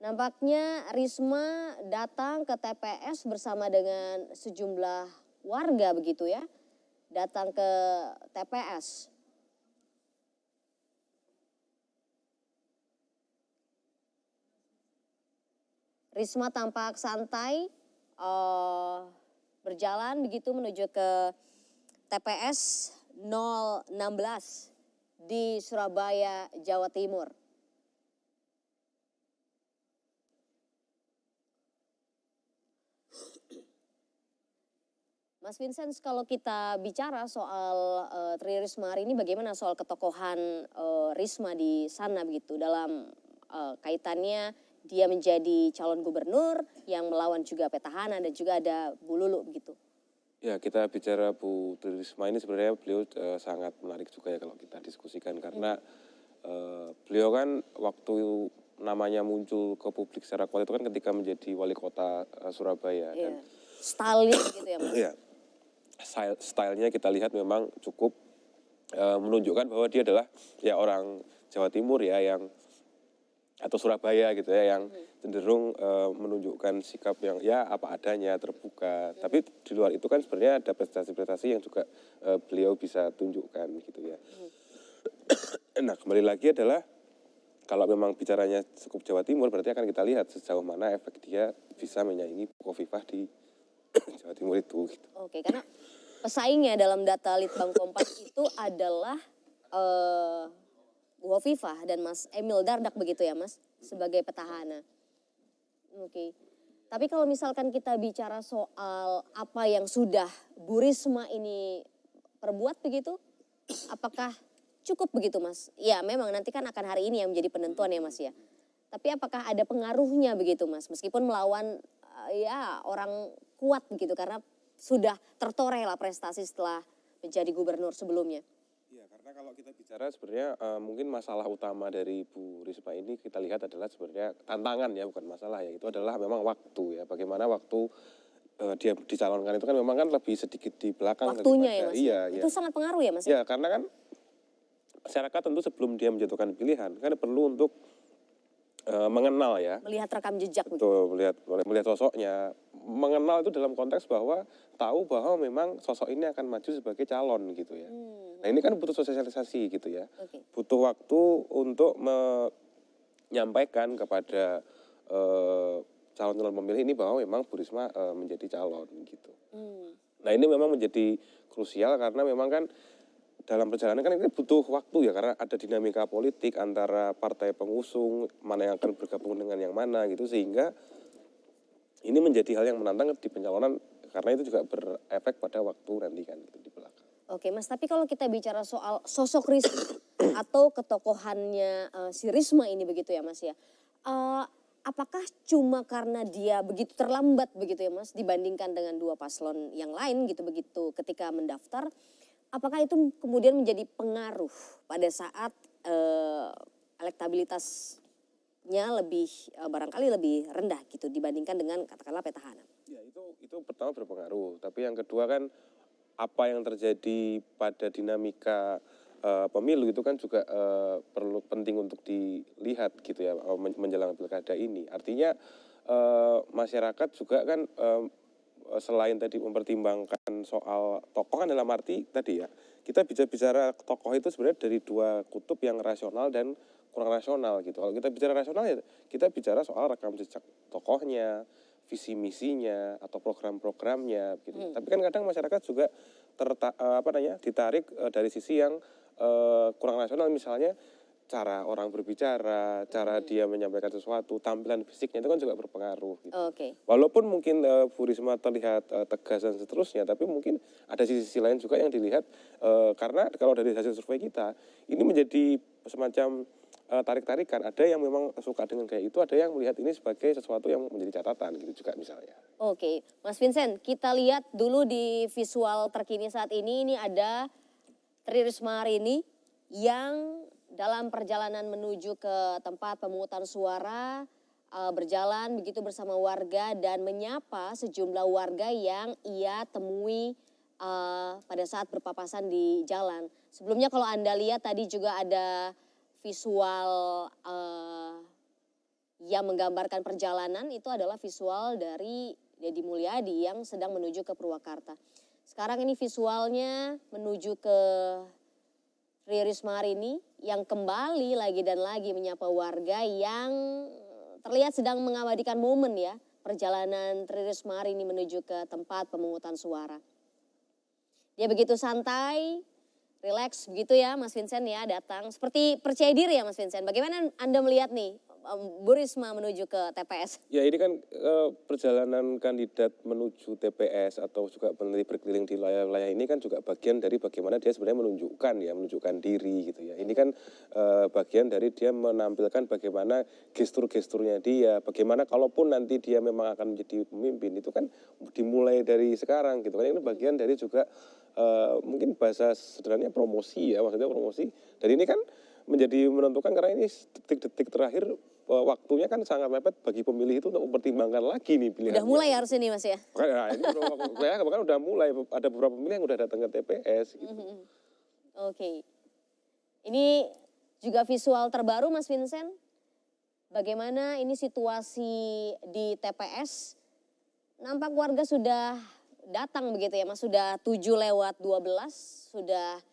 Nampaknya Risma datang ke TPS bersama dengan sejumlah warga begitu ya, datang ke TPS. Risma tampak santai berjalan begitu menuju ke TPS 016 di Surabaya, Jawa Timur. Mas Vincent, kalau kita bicara soal Tri Risma hari ini, bagaimana soal ketokohan Risma di sana begitu dalam kaitannya dia menjadi calon gubernur yang melawan juga petahana dan juga ada Bu Lulu begitu. Ya, kita bicara Bu Tri Risma ini sebenarnya beliau sangat menarik juga ya kalau kita diskusikan karena beliau kan waktu namanya muncul ke publik secara kuat itu kan ketika menjadi wali kota Surabaya. Dan stylenya gitu ya Mas? Iya, stylenya kita lihat memang cukup menunjukkan bahwa dia adalah ya orang Jawa Timur ya yang atau Surabaya gitu ya yang cenderung menunjukkan sikap yang ya apa adanya, terbuka. Tapi di luar itu kan sebenarnya ada prestasi-prestasi yang juga beliau bisa tunjukkan gitu ya. Nah, kembali lagi adalah kalau memang bicaranya cukup Jawa Timur berarti akan kita lihat sejauh mana efek dia bisa menyaingi Khofifah di Jawa Timur itu gitu. Oke, karena pesaingnya dalam data Litbang Kompas itu adalah Bu Khofifah dan Mas Emil Dardak begitu ya Mas, sebagai petahana. Oke. Tapi kalau misalkan kita bicara soal apa yang sudah Bu Risma ini perbuat begitu, apakah cukup begitu Mas? Ya memang nanti kan akan hari ini yang menjadi penentuan ya Mas ya. Tapi apakah ada pengaruhnya begitu Mas? Meskipun melawan ya orang kuat begitu karena sudah tertoreh lah prestasi setelah menjadi gubernur sebelumnya. Iya, karena kalau kita bicara sebenarnya mungkin masalah utama dari Bu Risma ini kita lihat adalah sebenarnya tantangan ya, bukan masalah ya. Itu adalah memang waktu ya. Bagaimana waktu dia dicalonkan itu kan memang kan lebih sedikit di belakang. Waktunya ya Mas? Iya, itu sangat pengaruh ya Mas? Ya, karena kan masyarakat tentu sebelum dia menjatuhkan pilihan kan perlu untuk mengenal ya. Melihat rekam jejak. Betul, melihat sosoknya. Mengenal itu dalam konteks bahwa tahu bahwa memang sosok ini akan maju sebagai calon gitu ya. Nah ini kan butuh sosialisasi gitu ya. Butuh waktu untuk menyampaikan kepada calon-calon pemilih ini bahwa memang Bu Risma menjadi calon gitu. Nah ini memang menjadi krusial karena memang kan dalam perjalanan kan ini butuh waktu ya karena ada dinamika politik antara partai pengusung mana yang akan bergabung dengan yang mana gitu sehingga ini menjadi hal yang menantang di pencalonan karena itu juga berefek pada waktu nanti kan gitu di belakang. Oke Mas, tapi kalau kita bicara soal sosok Risma atau ketokohannya si Risma ini begitu ya Mas ya, apakah cuma karena dia begitu terlambat begitu ya Mas dibandingkan dengan dua paslon yang lain gitu begitu ketika mendaftar? Apakah itu kemudian menjadi pengaruh pada saat elektabilitasnya lebih barangkali lebih rendah gitu dibandingkan dengan katakanlah petahana? Ya itu pertama berpengaruh, tapi yang kedua kan apa yang terjadi pada dinamika pemilu itu kan juga perlu penting untuk dilihat gitu ya menjelang pilkada ini. Artinya masyarakat juga kan selain tadi mempertimbangkan soal tokoh kan dalam arti tadi ya kita bisa bicara tokoh itu sebenarnya dari dua kutub yang rasional dan kurang rasional gitu. Kalau kita bicara rasional ya kita bicara soal rekam jejak tokohnya, visi misinya atau program-programnya gitu. Tapi kan kadang masyarakat juga ditarik dari sisi yang kurang rasional misalnya cara orang berbicara, cara dia menyampaikan sesuatu, tampilan fisiknya itu kan juga berpengaruh. Gitu. Walaupun mungkin Bu Risma terlihat tegas dan seterusnya, tapi mungkin ada sisi lain juga yang dilihat karena kalau dari hasil survei kita ini menjadi semacam tarik-tarikan. Ada yang memang suka dengan kayak itu, ada yang melihat ini sebagai sesuatu yang menjadi catatan gitu juga misalnya. Oke, Mas Vincent, kita lihat dulu di visual terkini saat ini ada Tri Risma hari ini yang dalam perjalanan menuju ke tempat pemungutan suara berjalan begitu bersama warga dan menyapa sejumlah warga yang ia temui pada saat berpapasan di jalan. Sebelumnya kalau Anda lihat tadi juga ada visual yang menggambarkan perjalanan itu adalah visual dari Deddy Mulyadi yang sedang menuju ke Purwakarta. Sekarang ini visualnya menuju ke Tri Risma hari ini yang kembali lagi dan lagi menyapa warga yang terlihat sedang mengabadikan momen ya perjalanan Tri Risma hari ini menuju ke tempat pemungutan suara. Dia begitu santai, rileks begitu ya Mas Vincent ya datang. Seperti percaya diri ya Mas Vincent. Bagaimana Anda melihat nih Bu Risma menuju ke TPS? Ya ini kan perjalanan kandidat menuju TPS atau juga berkeliling di wilayah-wilayah ini kan juga bagian dari bagaimana dia sebenarnya menunjukkan diri gitu ya. Ini kan bagian dari dia menampilkan bagaimana gestur-gesturnya dia, bagaimana kalaupun nanti dia memang akan menjadi pemimpin itu kan dimulai dari sekarang gitu kan. Ini bagian dari juga mungkin bahasa sederhananya promosi ya, maksudnya promosi. Dan ini kan menjadi menentukan karena ini detik-detik terakhir waktunya kan sangat mepet bagi pemilih itu untuk mempertimbangkan lagi nih pilihannya. Udah mulai harus ini Mas ya? Nah, ini bahkan udah mulai, ada beberapa pemilih yang udah datang ke TPS gitu. Oke. Ini juga visual terbaru Mas Vincent. Bagaimana ini situasi di TPS? Nampak warga sudah datang begitu ya Mas, sudah 7 lewat 12, sudah